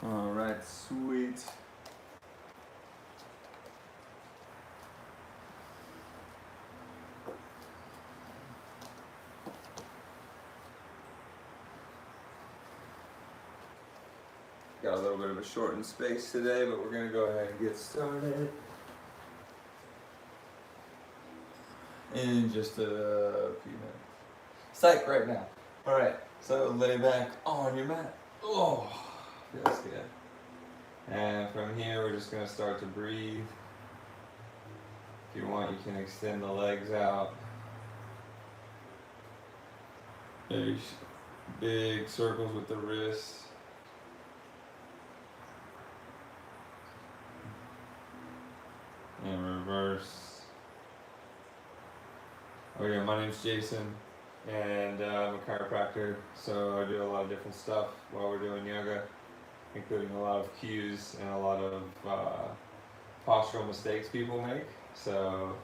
All right, sweet. Got a little bit of a shortened space today, but we're gonna go ahead and get started in just a few minutes. Psych right now. All right, so lay back on your mat. Oh, feels good. And from here, we're just gonna start to breathe. If you want, you can extend the legs out. Big circles with the wrists. And reverse. Okay, my name's Jason, and I'm a chiropractor, so I do a lot of different stuff while we're doing yoga, including a lot of cues and a lot of postural mistakes people make. So,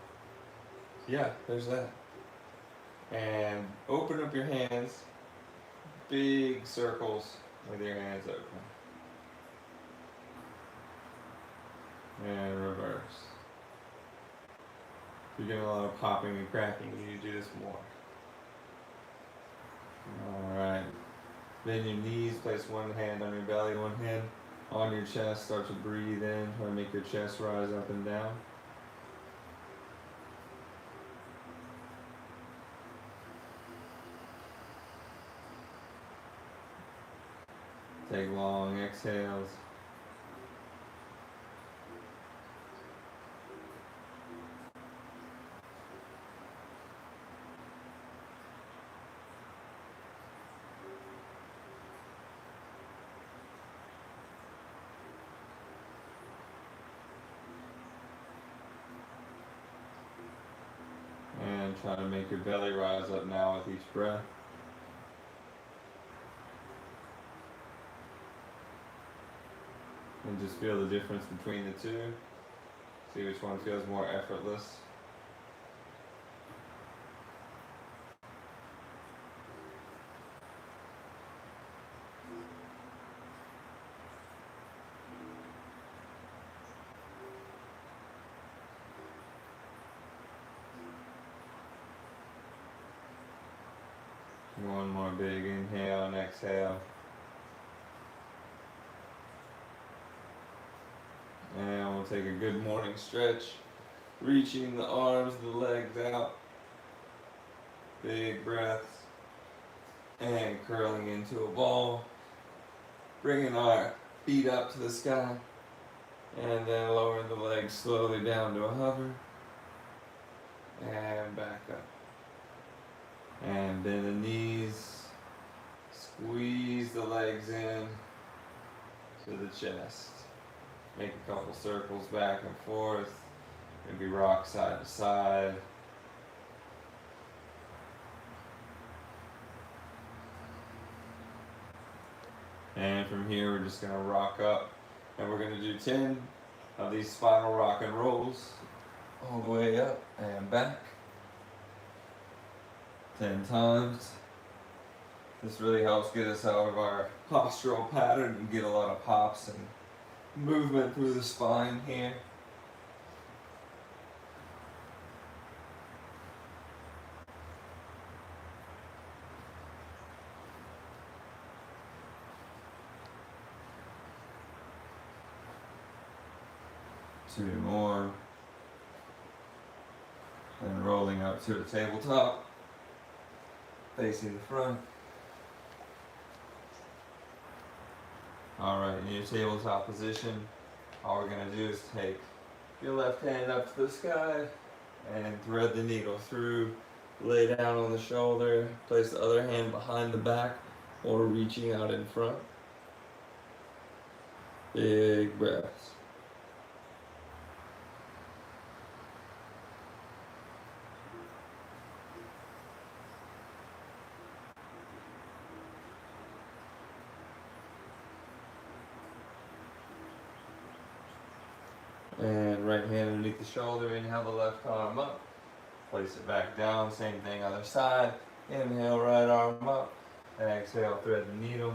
yeah, there's that. And open up your hands, big circles with your hands open. And reverse. If you're getting a lot of popping and cracking, you need to do this more. Alright. Bend your knees, place one hand on your belly, one hand on your chest. Start to breathe in, try to make your chest rise up and down. Take long exhales. And try to make your belly rise up now with each breath. And just feel the difference between the two. See which one feels more effortless. One more big inhale and exhale. And we'll take a good morning stretch, reaching the arms, the legs out. Big breaths. And curling into a ball. Bringing our feet up to the sky. And then lowering the legs slowly down to a hover. And back up. And bend the knees. Squeeze the legs in to the chest. Make a couple circles back and forth. Maybe rock side to side. And from here, we're just going to rock up. And we're going to do 10 of these spinal rock and rolls. All the way up and back. 10 times. This really helps get us out of our postural pattern and get a lot of pops and movement through the spine here. Two more. And rolling up to a tabletop. Facing the front. Alright, in your tabletop position, all we're going to do is take your left hand up to the sky and thread the needle through, lay down on the shoulder, place the other hand behind the back or reaching out in front. Big breaths. And right hand underneath the shoulder, inhale the left arm up, place it back down, same thing other side, inhale right arm up, and exhale thread the needle,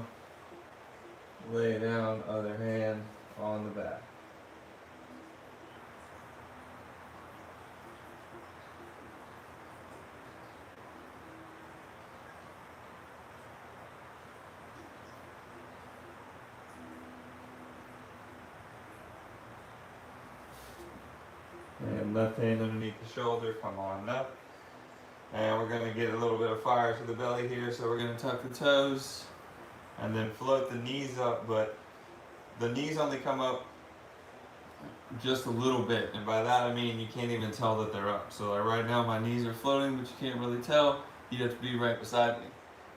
Lay down, other hand on the back. And left hand underneath the shoulder, come on up. And we're gonna get a little bit of fire to the belly here, so we're gonna tuck the toes and then float the knees up, but the knees only come up just a little bit, and by that I mean you can't even tell that they're up. So like right now my knees are floating, but you can't really tell. You have to be right beside me.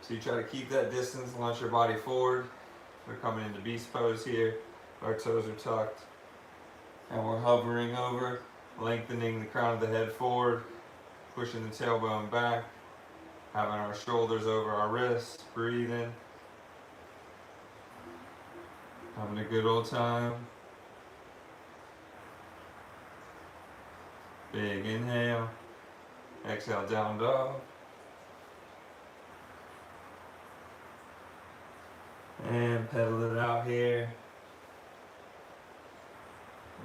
So you try to keep that distance, launch your body forward. We're coming into beast pose here. Our toes are tucked. And we're hovering over, lengthening the crown of the head forward, pushing the tailbone back, having our shoulders over our wrists, breathing. Having a good old time. Big inhale. Exhale, down dog. And pedal it out here.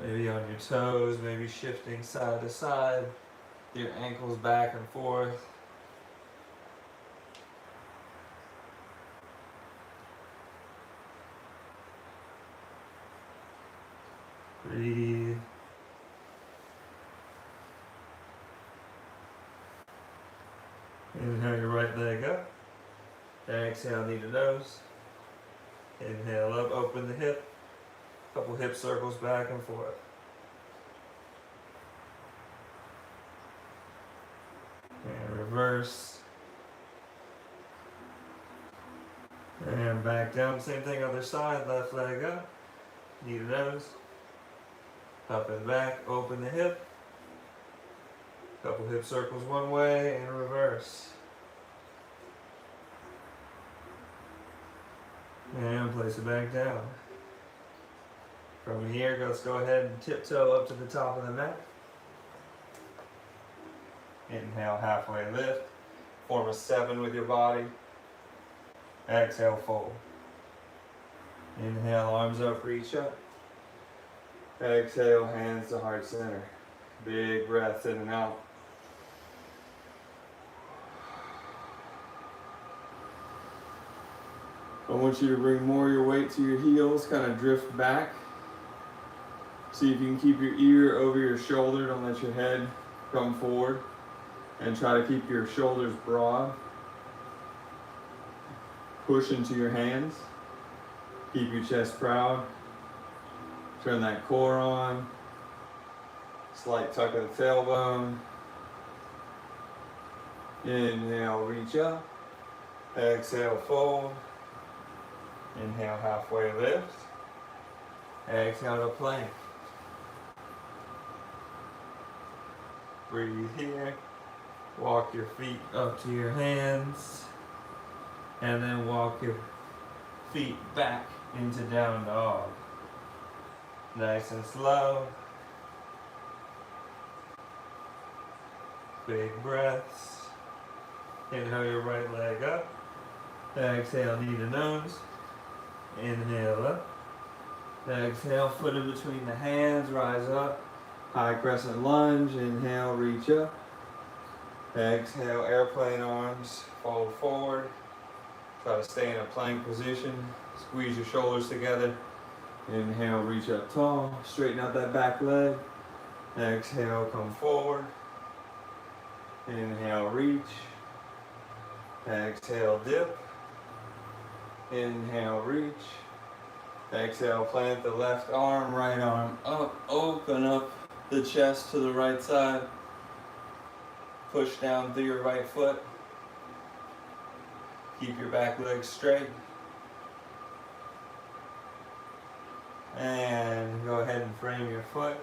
Maybe on your toes, maybe shifting side to side. Your ankles back and forth. Breathe. Inhale your right leg up. Exhale, knee to nose. Inhale up, open the hip. Couple hip circles back and forth. And reverse. And back down. Same thing, other side. Left leg up. Knee to nose. Up and back. Open the hip. Couple hip circles one way and reverse. And place it back down. From here, let's go ahead and tiptoe up to the top of the mat. Inhale, halfway lift. Form a 7 with your body. Exhale, fold. Inhale, arms up, reach up. Exhale, hands to heart center. Big breath in and out. I want you to bring more of your weight to your heels, kind of drift back. See if you can keep your ear over your shoulder, don't let your head come forward. And try to keep your shoulders broad. Push into your hands. Keep your chest proud. Turn that core on. Slight tuck of the tailbone. Inhale, reach up. Exhale, fold. Inhale, halfway lift. Exhale to plank. Breathe here. Walk your feet up to your hands. And then walk your feet back into down dog. Nice and slow. Big breaths. Inhale your right leg up. Exhale, knee to nose. Inhale up. Exhale, foot in between the hands, rise up. High crescent lunge. Inhale, reach up. Exhale, airplane arms, fold forward. Try to stay in a plank position. Squeeze your shoulders together. Inhale, reach up tall. Straighten out that back leg. Exhale, come forward. Inhale, reach. Exhale, dip. Inhale, reach. Exhale, plant the left arm, right arm up. Open up the chest to the right side. Push down through your right foot. Keep your back leg straight. And go ahead and frame your foot.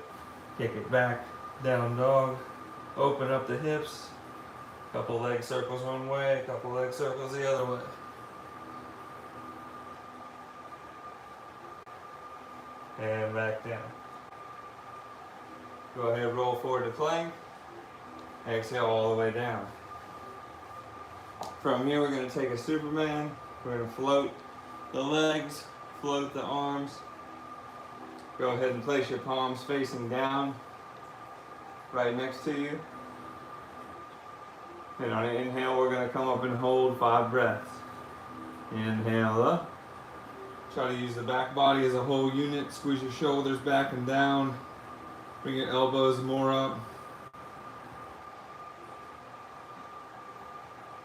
Kick it back, down dog. Open up the hips. Couple leg circles one way, couple leg circles the other way. And back down. Go ahead, roll forward to plank. Exhale all the way down. From here, we're going to take a Superman. We're going to float the legs float the arms. Go ahead and place your palms facing down, right next to you. And on an inhale, we're going to come up and hold 5 breaths. Inhale up. Try to use the back body as a whole unit. Squeeze your shoulders back and down. Bring your elbows more up.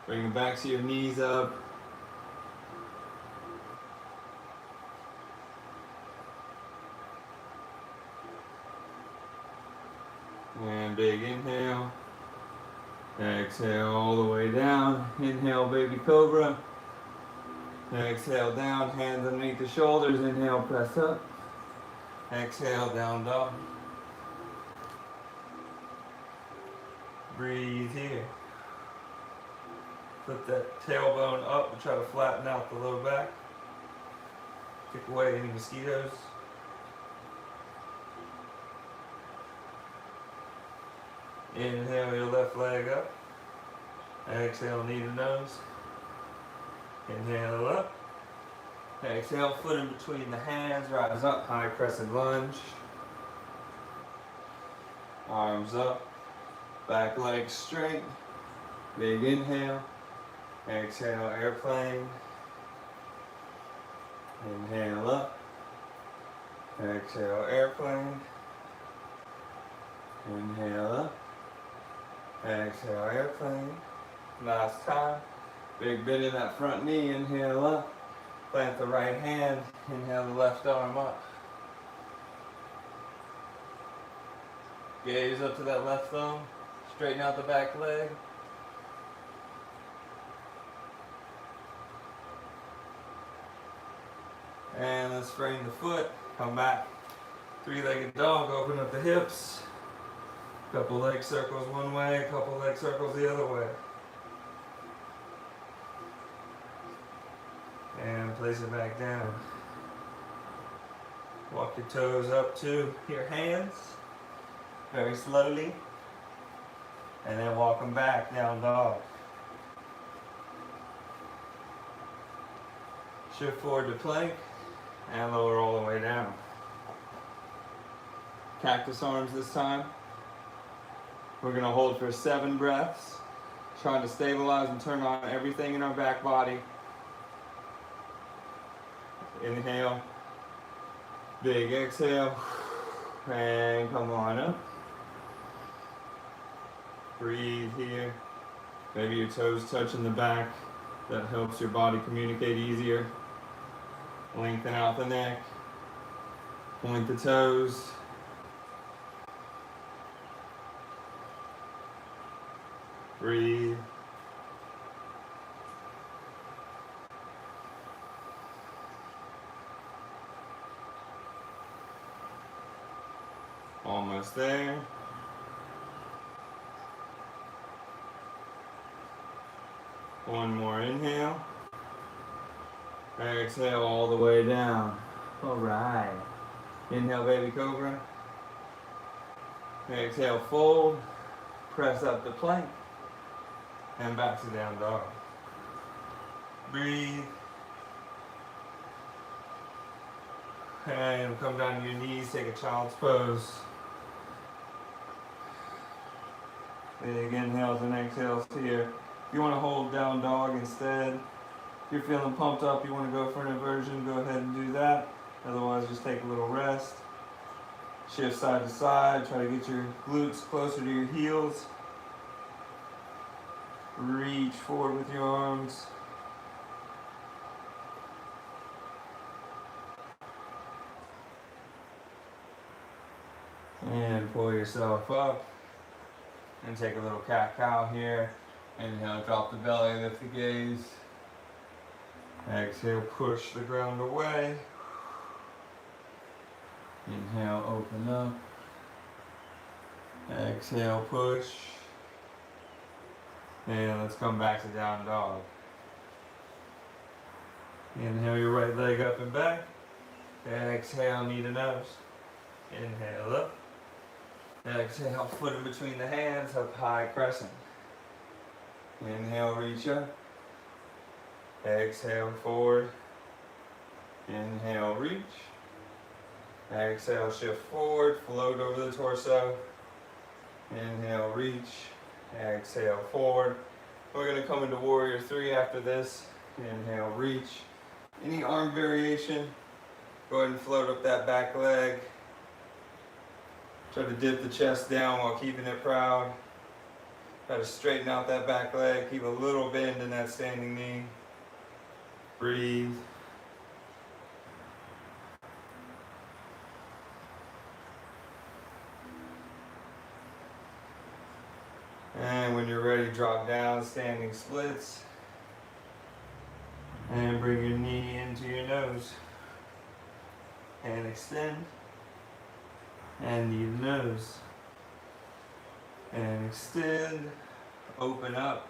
Bring the backs of your knees up. And big inhale. Exhale all the way down. Inhale, baby cobra. Exhale down, hands underneath the shoulders. Inhale, press up. Exhale, down dog. Breathe here. Put that tailbone up and try to flatten out the low back. Kick away any mosquitoes. Inhale your left leg up. Exhale, knee to nose. Inhale up. Exhale, foot in between the hands, rise up, high crescent lunge. Arms up, back leg straight. Big inhale. Exhale, airplane. Inhale up. Exhale, airplane. Inhale up. Exhale, airplane. Last time. Big bend in that front knee. Inhale up. Plant the right hand. Inhale the left arm up. Gaze up to that left thumb. Straighten out the back leg. And let's frame the foot. Come back. 3-legged dog. Open up the hips. Couple leg circles one way, couple leg circles the other way. And place it back down. Walk your toes up to your hands, very slowly. And then walk them back, down dog. Shift forward to plank, and lower all the way down. Cactus arms this time. We're going to hold for 7 breaths, trying to stabilize and turn on everything in our back body. Inhale, big exhale, and come on up. Breathe here. Maybe your toes touching the back. That helps your body communicate easier. Lengthen out the neck. Point the toes. Breathe. Almost there. One more inhale. Exhale all the way down. All right. Inhale, baby cobra. Exhale, fold. Press up the plank. And back to down dog. Breathe. And come down to your knees, take a child's pose. Big inhales and exhales here. If you want to hold down dog instead, if you're feeling pumped up, you want to go for an inversion, go ahead and do that. Otherwise, just take a little rest. Shift side to side, try to get your glutes closer to your heels. Reach forward with your arms. And pull yourself up. And take a little cat-cow here. Inhale, drop the belly, lift the gaze. Exhale, push the ground away. Inhale, open up. Exhale, push. And let's come back to down dog. Inhale your right leg up and back. Exhale, knee to nose. Inhale up. Exhale, foot in between the hands, up high crescent. Inhale, reach up. Exhale, forward. Inhale, reach. Exhale, shift forward, float over the torso. Inhale, reach. Exhale, forward. We're going to come into warrior three after this. Inhale, reach. Any arm variation, go ahead and float up that back leg. Try to dip the chest down while keeping it proud. Try to straighten out that back leg. Keep a little bend in that standing knee. Breathe. And when you're ready, drop down, standing splits. And bring your knee into your nose. And extend. And knee to nose. And extend. Open up.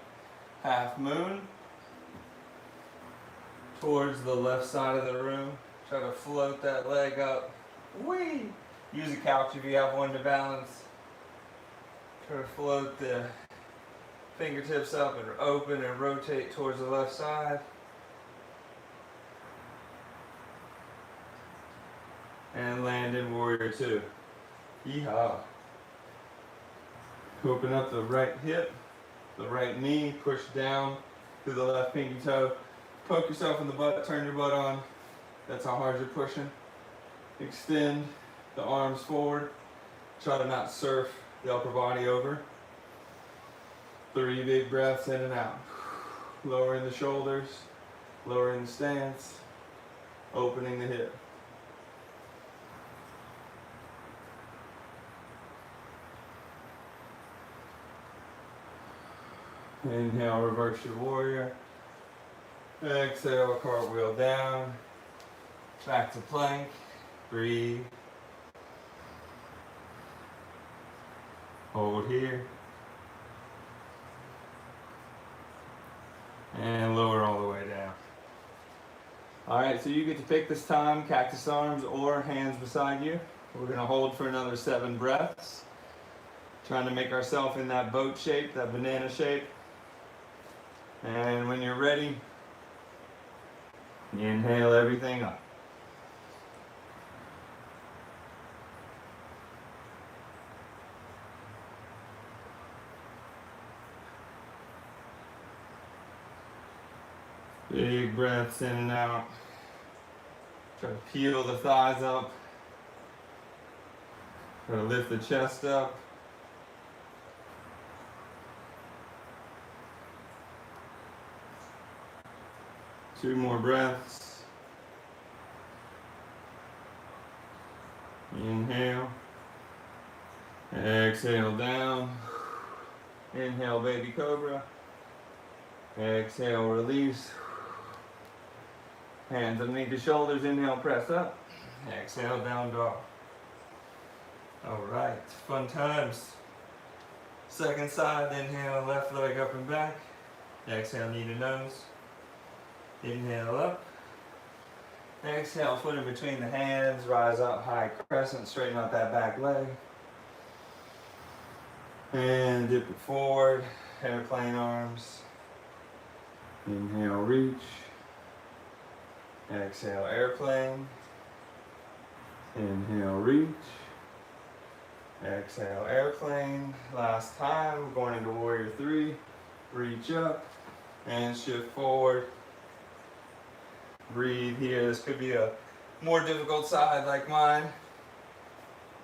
Half moon. Towards the left side of the room. Try to float that leg up. Whee! Use a couch if you have one to balance. Try to float the fingertips up and open and rotate towards the left side. And land in warrior two. Yeehaw. Open up the right hip, the right knee, push down through the left pinky toe. Poke yourself in the butt, turn your butt on. That's how hard you're pushing. Extend the arms forward. Try to not surf the upper body over. 3 big breaths in and out. Lowering the shoulders, lowering the stance, opening the hip. Inhale, reverse your warrior. Exhale, cartwheel down. Back to plank. Breathe. Hold here. And lower all the way down. Alright, so you get to pick this time, cactus arms or hands beside you. We're going to hold for another 7 breaths. Trying to make ourselves in that boat shape, that banana shape. And when you're ready, inhale everything up. Big breaths in and out. Try to peel the thighs up. Try to lift the chest up. Two more breaths. Inhale. Exhale down. Inhale, baby cobra. Exhale, release. Hands underneath the shoulders. Inhale, press up. Exhale, down dog. All right, fun times. Second side, inhale, left leg up and back. Exhale, knee to nose. Inhale up. Exhale, foot in between the hands, rise up, high crescent, straighten out that back leg. And dip it forward, airplane arms. Inhale, reach. Exhale, airplane. Inhale, reach. Exhale, airplane. Last time, going into warrior three. Reach up and shift forward. Breathe here. This could be a more difficult side like mine.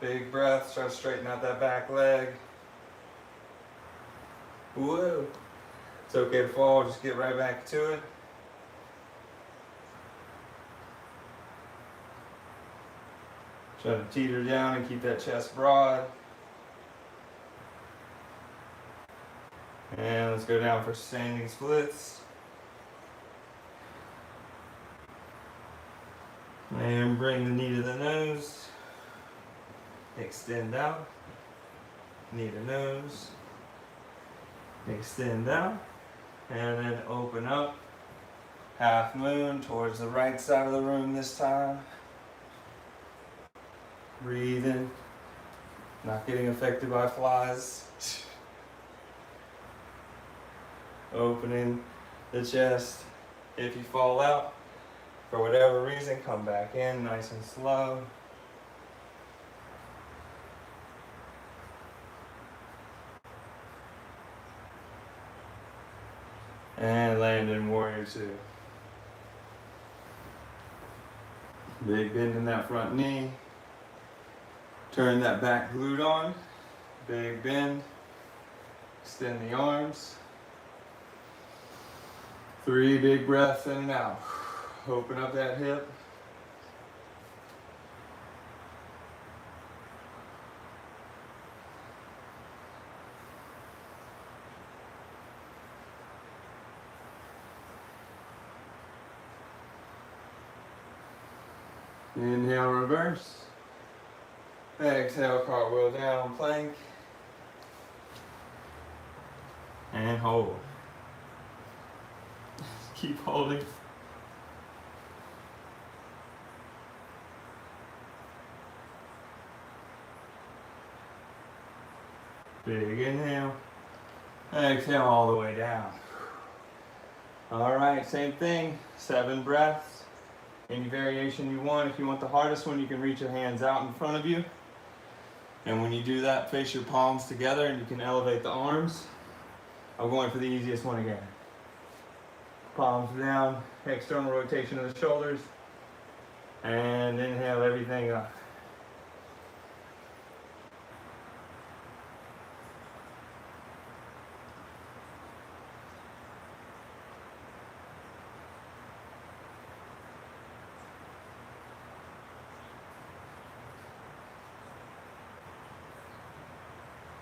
Big breaths. Try to straighten out that back leg. Whoa. It's okay to fall. Just get right back to it. Try to teeter down and keep that chest broad. And let's go down for standing splits. And bring the knee to the nose. Extend out. Knee to nose. Extend out. And then open up. Half moon towards the right side of the room this time. Breathe in. Not getting affected by flies. Opening the chest. If you fall out, For whatever reason, come back in nice and slow. And land in warrior two. Big bend in that front knee. Turn that back glute on. Big bend. Extend the arms. 3 big breaths in and out. Open up that hip. Inhale, reverse. Exhale, cartwheel down, plank. And hold. Keep holding. Big inhale. Exhale all the way down. All right, same thing, 7 breaths. Any variation you want. If you want the hardest one, you can reach your hands out in front of you. And when you do that, face your palms together and you can elevate the arms. I'm going for the easiest one again. Palms down, external rotation of the shoulders. And inhale everything up.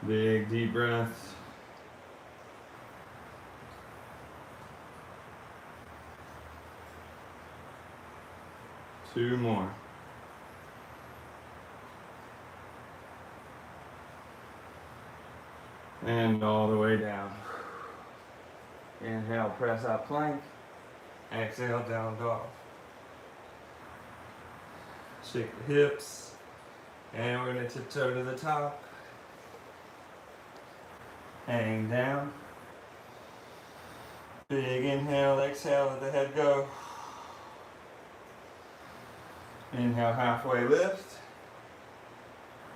Big deep breaths. Two more. And all the way down. Inhale, press up plank. Exhale, down dog. Shake the hips. And we're going to tiptoe to the top. Hang down. Big inhale, exhale, let the head go. Inhale, halfway lift.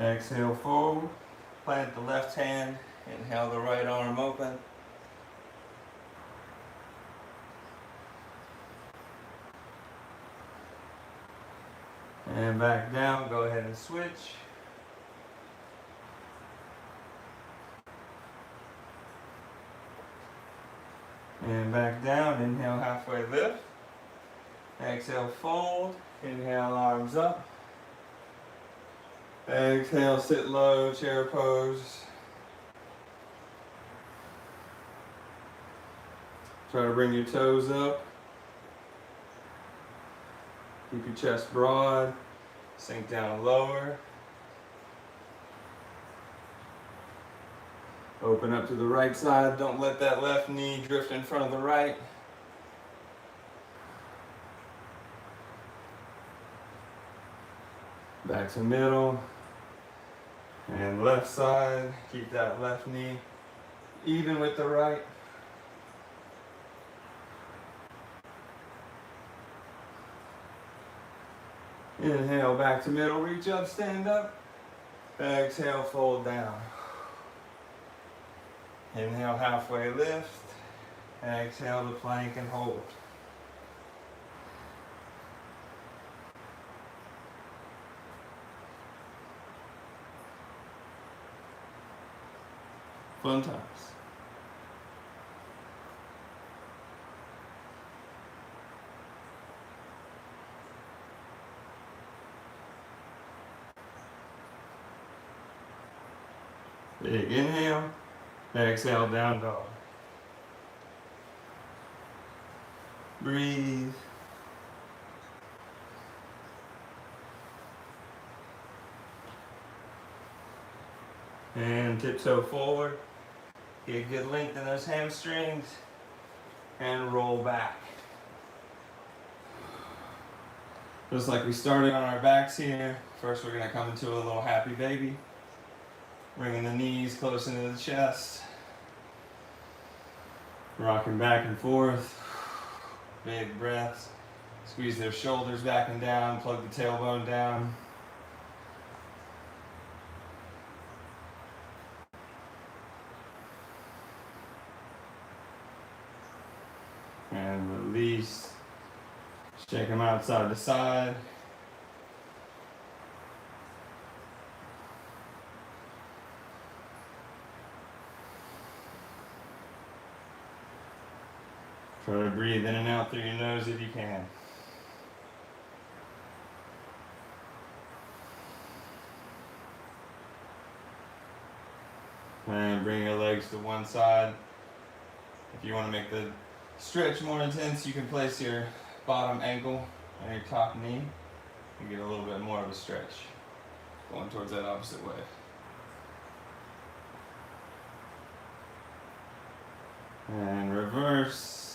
Exhale, forward. Plant the left hand. Inhale, the right arm open. And back down, go ahead and switch. And back down, inhale, halfway lift. Exhale, fold. Inhale, arms up. Exhale, sit low, chair pose. Try to bring your toes up. Keep your chest broad. Sink down lower. Open up to the right side. Don't let that left knee drift in front of the right. Back to middle. And left side. Keep that left knee even with the right. Inhale, back to middle. Reach up, stand up. Exhale, fold down. Inhale, halfway lift. Exhale to plank and hold. Fun times. Big inhale. Exhale, down dog. Breathe. And tiptoe forward. Get good length in those hamstrings. And roll back. Just like we started on our backs here. First we're going to come into a little happy baby. Bringing the knees close into the chest. Rocking back and forth. Big breaths. Squeeze their shoulders back and down, plug the tailbone down. And release. Shake them out side to side. Try to breathe in and out through your nose if you can. And bring your legs to one side. If you want to make the stretch more intense, you can place your bottom ankle on your top knee and get a little bit more of a stretch. Going towards that opposite way. And reverse.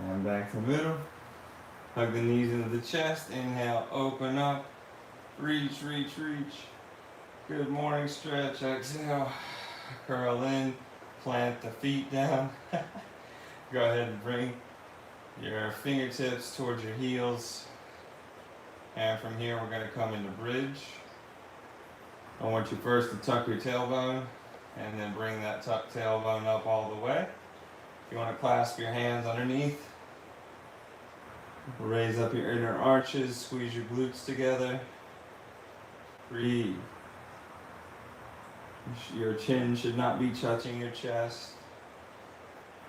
And back to the middle. Hug the knees into the chest. Inhale, open up. Reach, reach, reach. Good morning stretch. Exhale, curl in. Plant the feet down. Go ahead and bring your fingertips towards your heels. And from here, we're going to come into bridge. I want you first to tuck your tailbone and then bring that tucked tailbone up all the way. If you want to clasp your hands underneath, raise up your inner arches, squeeze your glutes together. Breathe. Your chin should not be touching your chest,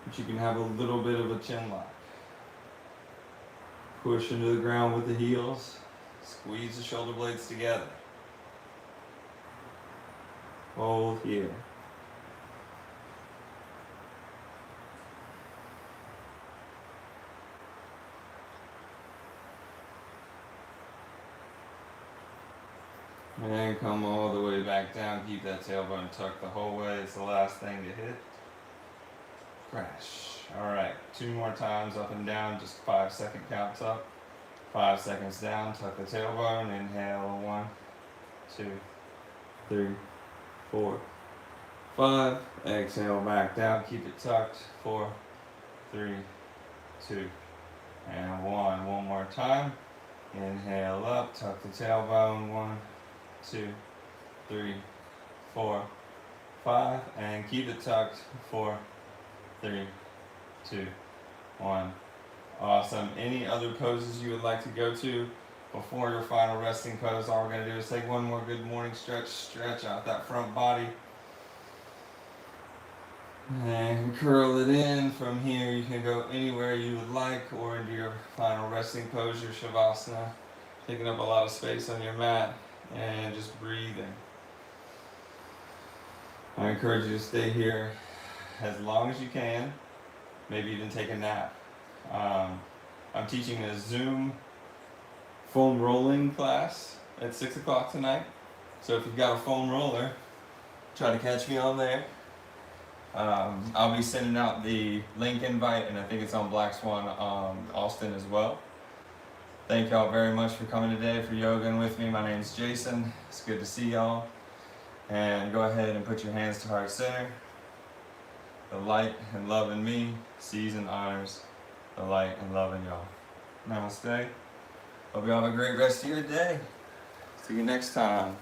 but you can have a little bit of a chin lock. Push into the ground with the heels. Squeeze the shoulder blades together. Hold here. And come all the way back down. Keep that tailbone tucked the whole way. It's the last thing to hit. Crash. Alright, 2 more times up and down. Just 5-second counts up. 5 seconds down. Tuck the tailbone. Inhale. 1, 2, 3, 4, 5. Exhale back down. Keep it tucked. 4, 3, 2, and 1. One more time. Inhale up. Tuck the tailbone. 1, 2, 3, 4, 5, and keep it tucked. 4, 3, 2, 1. Awesome. Any other poses you would like to go to before your final resting pose? All we're going to do is take one more good morning stretch. Stretch out that front body. And curl it in. From here, you can go anywhere you would like or into your final resting pose, your Shavasana. Taking up a lot of space on your mat. And just breathing. I encourage you to stay here as long as you can, maybe even take a nap. I'm teaching a Zoom foam rolling class at 6 o'clock tonight. So if you've got a foam roller, try to catch me on there. I'll be sending out the link invite, and I think it's on Black Swan Austin as well. Thank y'all very much for coming today for yoga with me. My name's Jason. It's good to see y'all. And go ahead and put your hands to heart center. The light and love in me sees and honors the light and love in y'all. Namaste. Hope y'all have a great rest of your day. See you next time.